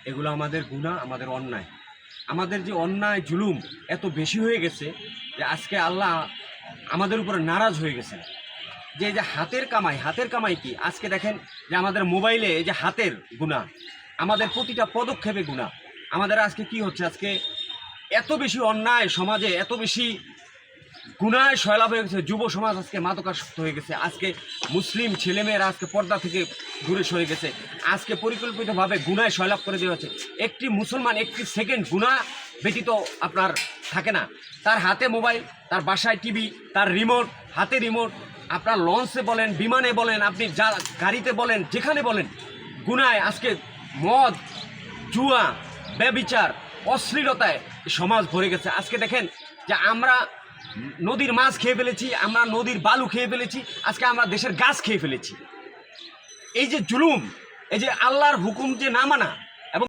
এগুলো আমাদের গুনাহ, আমাদের অন্যায়। আমাদের যে অন্যায় জুলুম এত বেশি হয়ে গেছে যে আজকে আল্লাহ আমাদের উপরে নারাজ হয়ে গেছেন। যে এই যে হাতের কামাই কি? আজকে দেখেন যে আমাদের মোবাইলে এই যে হাতের গুনাহ, আমাদের প্রতিটা পদক্ষেপে গুনাহ। আমাদের আজকে কি হচ্ছে? আজকে এত বেশি অন্যায় সমাজে, এত বেশি গুনায় সয়লাভ হয়ে গেছে। যুব সমাজ আজকে মাদকাসক্ত হয়ে গেছে। আজকে মুসলিম ছেলেমেয়েরা আজকে পর্দা থেকে দূরে সরে গেছে। আজকে পরিকল্পিতভাবে গুনায় সয়লাভ করে দেওয়া হচ্ছে। একটি মুসলমান একটি সেকেন্ড গুনাহ ব্যতীত আপনার থাকে না। তার হাতে মোবাইল, তার বাসায় টিভি, তার রিমোট, হাতে রিমোট। আপনার লঞ্চে বলেন, বিমানে বলেন, আপনি যা গাড়িতে বলেন, যেখানে বলেন, গুনায় আজকে মদ, জুয়া, ব্যভিচার, অশ্লীলতায় সমাজ ভরে গেছে। আজকে দেখেন যে আমরা নদীর মাছ খেয়ে ফেলেছি, আমরা নদীর বালু খেয়ে ফেলেছি, আজকে আমরা দেশের গাছ খেয়ে ফেলেছি। এই যে জুলুম, এই যে আল্লাহর হুকুম যে না মানা,